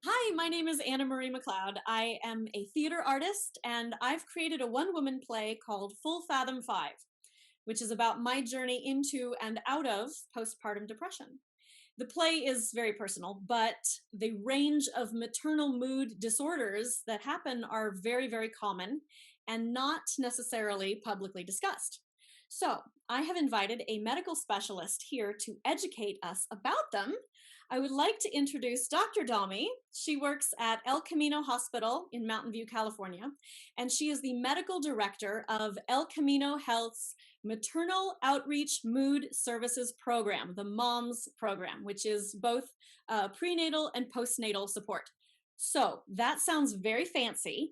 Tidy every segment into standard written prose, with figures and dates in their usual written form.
Hi, my name is Annamarie McLeod. I am a theater artist, and I've created a one-woman play called Fathom Five, which is about my journey into and out of postpartum depression. The play is very personal, but the range of maternal mood disorders that happen are very, very common and not necessarily publicly discussed. So, I have invited a medical specialist here to educate us about them. I would like to introduce Dr. Dhami. She works at El Camino Hospital in Mountain View, California, and she is the medical director of El Camino Health's Maternal Outreach Mood Services Program, the MOMS program, which is both prenatal and postnatal support. So that sounds very fancy,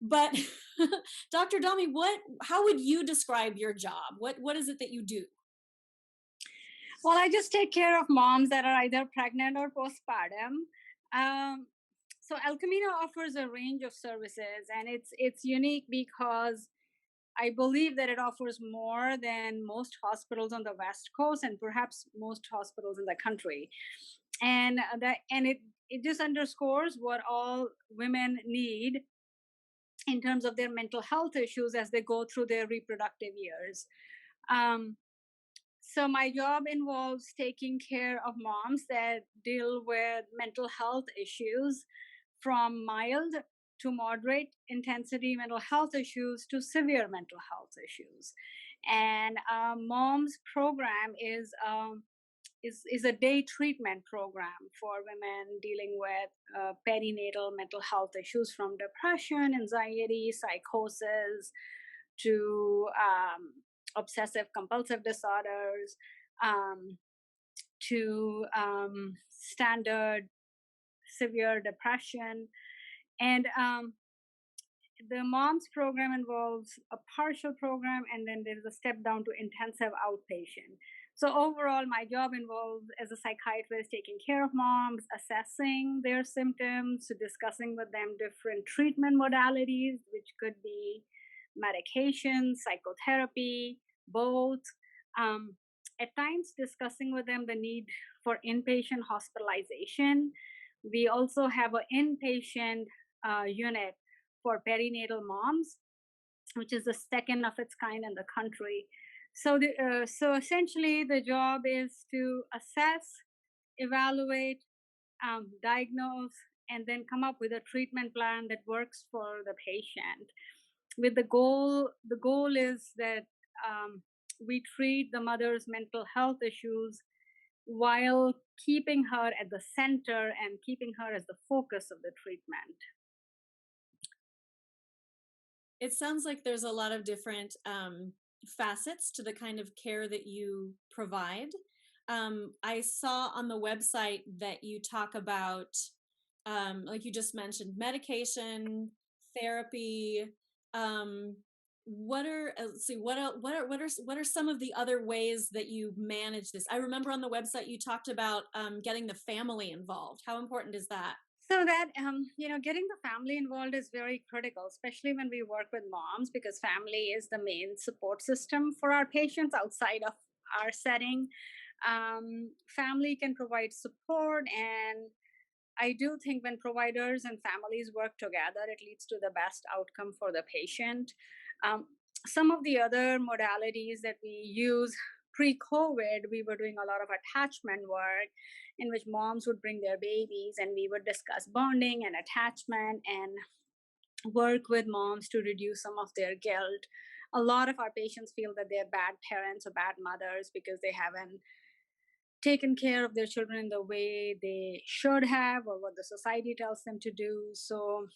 but Dr. Dhami, how would you describe your job? What is it that you do? Well, I just take care of moms that are either pregnant or postpartum. Um, so El Camino offers a range of services, and it's unique because I believe that it offers more than most hospitals on the West Coast and perhaps most hospitals in the country. And it just underscores what all women need in terms of their mental health issues as they go through their reproductive years. Um, so my job involves taking care of moms that deal with mental health issues, from mild to moderate intensity mental health issues to severe mental health issues. And mom's program is a day treatment program for women dealing with perinatal mental health issues, from depression, anxiety, psychosis, to obsessive compulsive disorders, um, to standard severe depression. And the moms program involves a partial program, and then there's a step down to intensive outpatient. So overall, my job involves, as a psychiatrist, taking care of moms, assessing their symptoms, discussing with them different treatment modalities, which could be medication, psychotherapy, both. Um, at times, discussing with them the need for inpatient hospitalization. We also have an inpatient unit for perinatal moms, which is the second of its kind in the country. So essentially, the job is to assess, evaluate, diagnose, and then come up with a treatment plan that works for the patient. With the goal is that we treat the mother's mental health issues while keeping her at the center and keeping her as the focus of the treatment. It sounds like there's a lot of different facets to the kind of care that you provide. I saw on the website that you talk about, like you just mentioned, medication, therapy. Um, what are let's see what are some of the other ways that you manage this? I remember on the website you talked about getting the family involved. How important is that? So that getting the family involved is very critical, especially when we work with moms, because family is the main support system for our patients outside of our setting. Family can provide support, and I do think when providers and families work together, it leads to the best outcome for the patient. Um, some of the other modalities that we use pre-COVID, we were doing a lot of attachment work in which moms would bring their babies, and we would discuss bonding and attachment and work with moms to reduce some of their guilt. A lot of our patients feel that they're bad parents or bad mothers because they haven't taken care of their children in the way they should have or what the society tells them to do. So,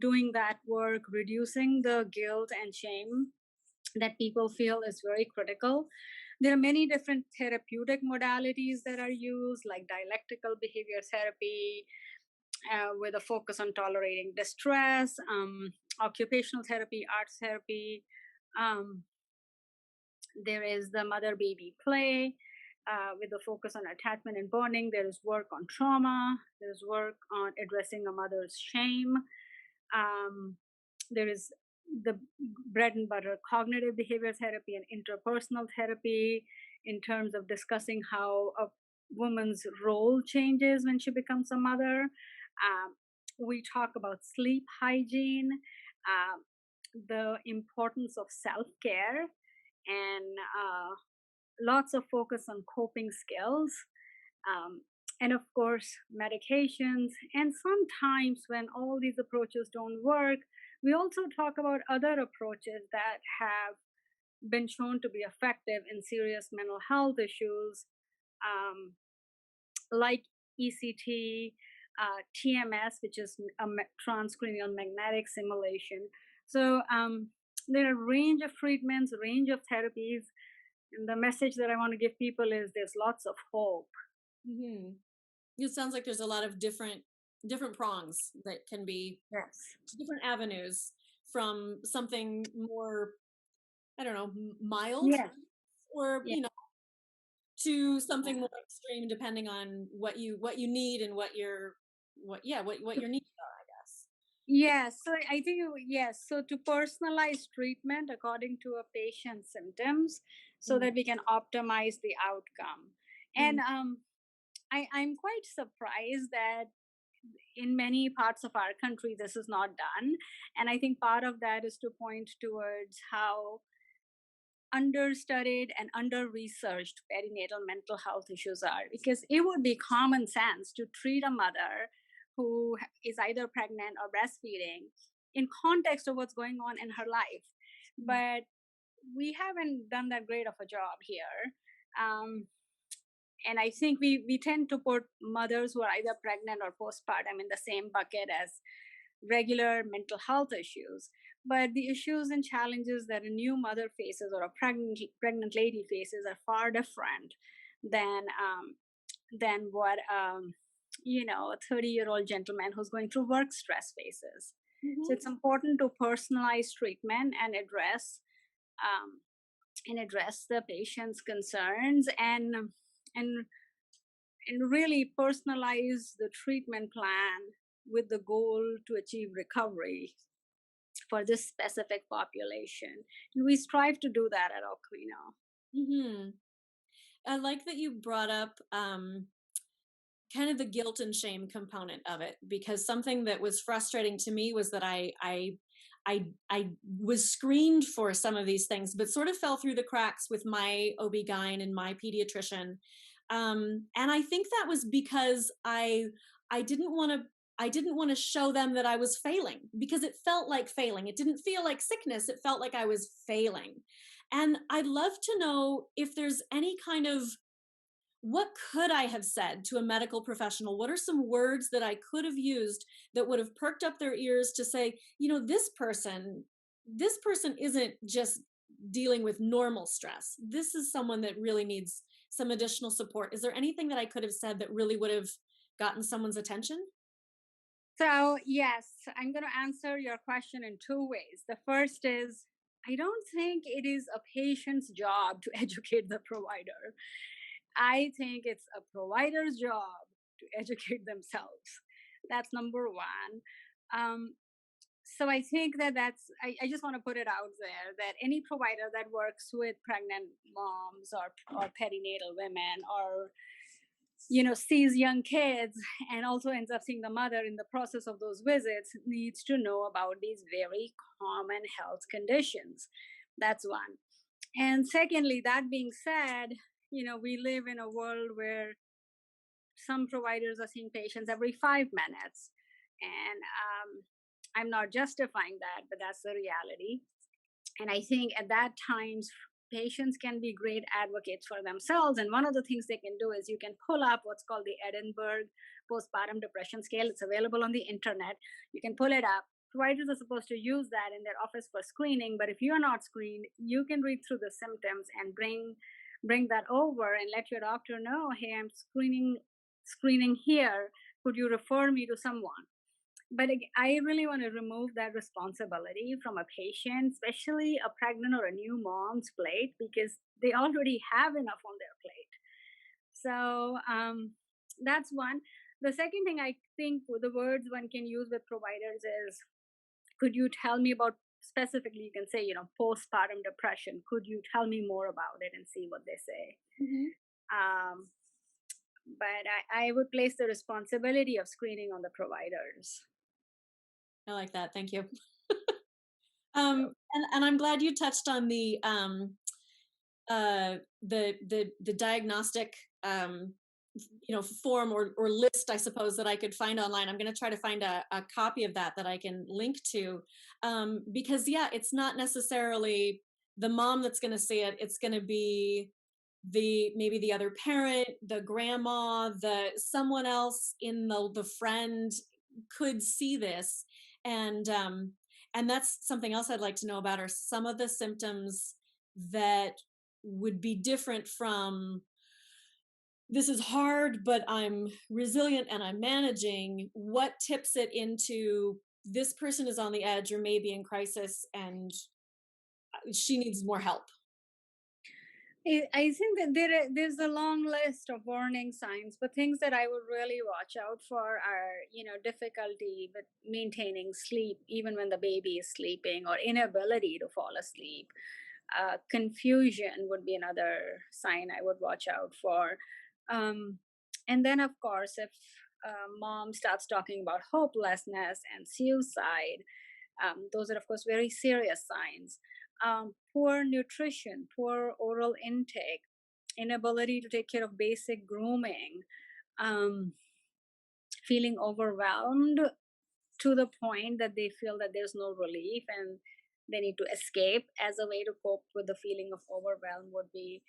doing that work, reducing the guilt and shame that people feel, is very critical. There are many different therapeutic modalities that are used, like dialectical behavior therapy, with a focus on tolerating distress, occupational therapy, arts therapy. Um, there is the mother baby play, with a focus on attachment and bonding. There is work on trauma. There's work on addressing a mother's shame. There is the bread and butter cognitive behavior therapy and interpersonal therapy, in terms of discussing how a woman's role changes when she becomes a mother. We talk about sleep hygiene, um, the importance of self care, and lots of focus on coping skills. Um, and of course, medications. And sometimes, when all these approaches don't work, we also talk about other approaches that have been shown to be effective in serious mental health issues, um, like ECT, TMS, which is transcranial magnetic simulation. So there are a range of treatments, a range of therapies, and the message that I want to give people is there's lots of hope. Hmm. It sounds like there's a lot of different prongs that can be Yes. different avenues from something more, I don't know, mild, Yes. or Yes. to something more extreme, depending on what you need and what your needs are, I guess. Yes, so I think yes. So to personalize treatment according to a patient's symptoms, so Mm, that we can optimize the outcome. And mm, I'm quite surprised that in many parts of our country this is not done. And I think part of that is to point towards how understudied and under researched perinatal mental health issues are, because it would be common sense to treat a mother who is either pregnant or breastfeeding in context of what's going on in her life. mm. But we haven't done that great of a job here. um, and I think we tend to put mothers who are either pregnant or postpartum in the same bucket as regular mental health issues. But the issues and challenges that a new mother faces or a pregnant lady faces are far different than what a 30-year-old gentleman who's going through work stress faces. So Mhm. it's important to personalize treatment um, and address the patient's concerns, and and really personalize the treatment plan with the goal to achieve recovery for this specific population. And we strive to do that at Oquino. Mhm. I like that you brought up kind of the guilt and shame component of it, because something that was frustrating to me was that I was screened for some of these things, but sort of fell through the cracks with my OB-GYN and my pediatrician. And I think that was because I didn't want to I didn't want to show them that I was failing, because it felt like failing. It didn't feel like sickness. It felt like I was failing. And I'd love to know if there's any kind of, what could I have said to a medical professional? What are some words that I could have used that would have perked up their ears to say, this person isn't just dealing with normal stress. This is someone that really needs some additional support. Is there anything that I could have said that really would have gotten someone's attention? So, yes, I'm going to answer your question in two ways. The first is I don't think it is a patient's job to educate the provider. I think it's a provider's job to educate themselves. That's number one. Um, so I think I just want to put it out there that any provider that works with pregnant moms or perinatal women, or sees young kids and also ends up seeing the mother in the process of those visits, needs to know about these very common health conditions. That's one. And secondly, that being said, we live in a world where some providers are seeing patients every 5 minutes. And I'm not justifying that, but that's the reality. And I think at that times, patients can be great advocates for themselves. And one of the things they can do is you can pull up what's called the Edinburgh Postpartum Depression Scale. It's available on the internet. You can pull it up. Providers are supposed to use that in their office for screening, but if you're not screened, you can read through the symptoms and bring that over and let your doctor know, hey, I'm screening here. Could you refer me to someone? But I really want to remove that responsibility from a patient, especially a pregnant or a new mom's plate, because they already have enough on their plate. So that's one. The second thing I think the words one can use with providers is, could you tell me about, specifically, you can say, postpartum depression. Could you tell me more about it, and see what they say? Mhm. Um, but I would place the responsibility of screening on the providers. I like that. Thank you. And I'm glad you touched on the diagnostic form or list, I suppose, that I could find online. I'm going to try to find a copy of that I can link to, because yeah, it's not necessarily the mom that's going to see it. It's going to be maybe the other parent, the grandma, the someone else in the friend could see this. And that's something else I'd like to know about, are some of the symptoms that would be different from this is hard, but I'm resilient and I'm managing. What tips it into this person is on the edge or maybe in crisis and she needs more help? I think that there's a long list of warning signs, but things that I would really watch out for are, difficulty with maintaining sleep, even when the baby is sleeping, or inability to fall asleep. Confusion would be another sign I would watch out for. Um, and then, of course, if mom starts talking about hopelessness and suicide, those are, of course, very serious signs. Poor nutrition, poor oral intake, inability to take care of basic grooming, um, feeling overwhelmed to the point that they feel that there's no relief and they need to escape as a way to cope with the feeling of overwhelm would be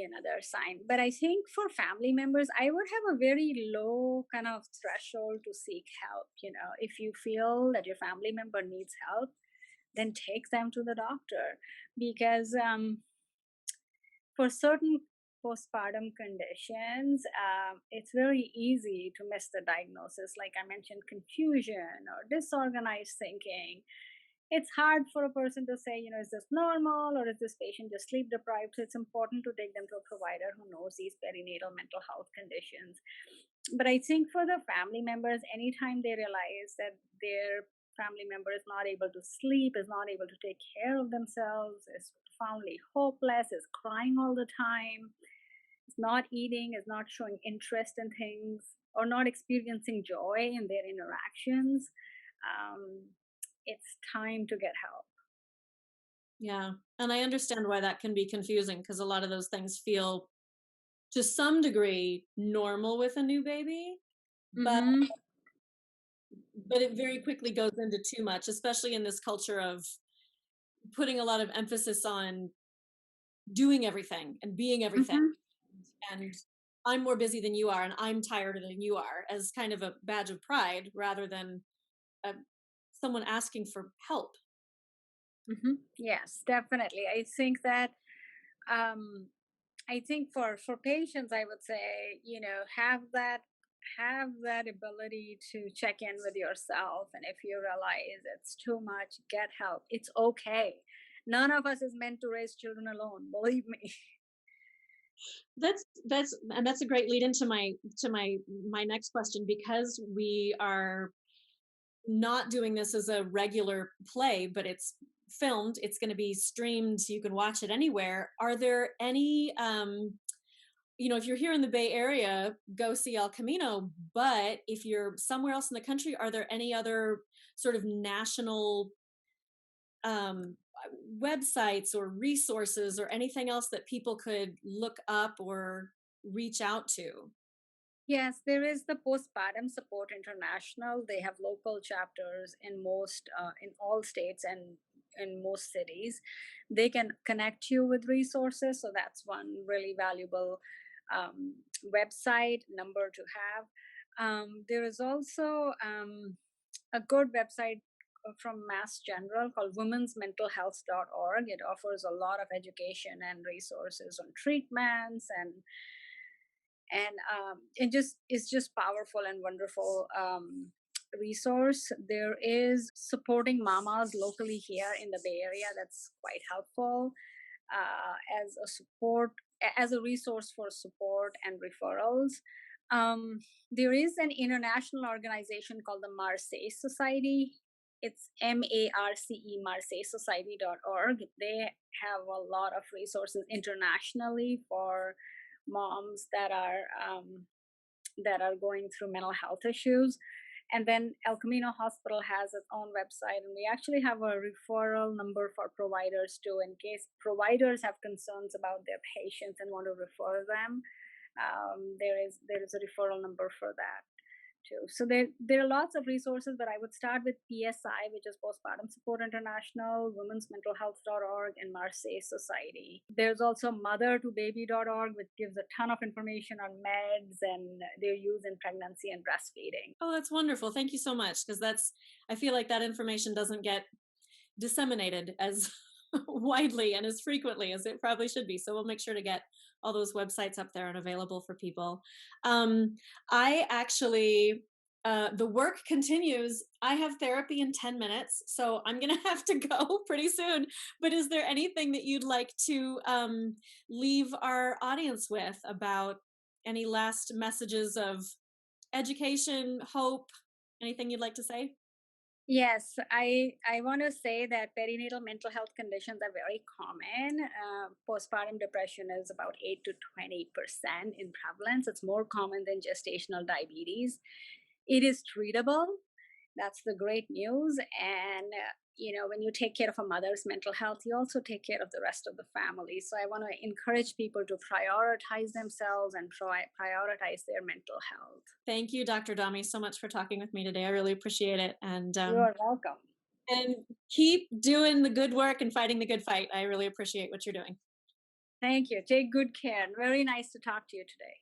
another sign. But I think for family members, I would have a very low kind of threshold to seek help. If you feel that your family member needs help, then take them to the doctor, because for certain postpartum conditions, it's very easy to miss the diagnosis. Like I mentioned, confusion or disorganized thinking. It's hard for a person to say, is this normal or is this patient just sleep deprived? So it's important to take them to a provider who knows these perinatal mental health conditions. But I think for the family members, anytime they realize that their family member is not able to sleep, is not able to take care of themselves, is profoundly hopeless, is crying all the time, is not eating, is not showing interest in things, or not experiencing joy in their interactions, um, it's time to get help. Yeah. And I understand why that can be confusing because a lot of those things feel to some degree normal with a new baby, but Mm-hmm. it very quickly goes into too much, especially in this culture of putting a lot of emphasis on doing everything and being everything. Mm-hmm. And I'm more busy than you are, and I'm tired than you are, as kind of a badge of pride rather than uh, someone asking for help. Mm-hmm. Yes, definitely. Um, I think for patients, I would say, have that ability to check in with yourself, and if you realize it's too much, get help. It's okay. None of us is meant to raise children alone. Believe me. That's a great lead into my next question, because we are not doing this as a regular play, but it's filmed, it's going to be streamed, so you can watch it anywhere. Are there any if you're here in the Bay Area, go see El Camino, but if you're somewhere else in the country, are there any other sort of national um websites or resources or anything else that people could look up or reach out to? Yes, there is the Postpartum Support International. They have local chapters in all states and in most cities. They can connect you with resources, so that's one really valuable um, website number to have. There is also a good website from Mass General called womensmentalhealth.org. It offers a lot of education and resources on treatments, and it just is just powerful and wonderful resource. There is supporting mamas locally here in the Bay Area. That's quite helpful as a support, as a resource for support and referrals. There is an international organization called the Marseille Society. It's MARCE, marseillesociety.org. They have a lot of resources internationally for moms that are going through mental health issues. And then El Camino Hospital has its own website, and we actually have a referral number for providers too, in case providers have concerns about their patients and want to refer them. There is a referral number for that too. So there are lots of resources, but I would start with PSI, which is Postpartum Support International, Women's Mental Health.org, and Marseille Society. There's also mother2baby.org, which gives a ton of information on meds and their use in pregnancy and breastfeeding. Oh, that's wonderful. Thank you so much. Because I feel like that information doesn't get disseminated as widely and as frequently as it probably should be. So we'll make sure to get all those websites up there and available for people. I actually, the work continues. I have therapy in 10 minutes, so I'm going to have to go pretty soon. But is there anything that you'd like to leave our audience with about any last messages of education, hope, anything you'd like to say? Yes, I want to say that perinatal mental health conditions are very common. Postpartum depression is about 8 to 20% in prevalence. It's more common than gestational diabetes. It is treatable. That's the great news. And, when you take care of a mother's mental health, you also take care of the rest of the family. So I want to encourage people to prioritize themselves and prioritize their mental health. Thank you, Dr. Dhami, so much for talking with me today. I really appreciate it. You are welcome. And keep doing the good work and fighting the good fight. I really appreciate what you're doing. Thank you. Take good care. Very nice to talk to you today.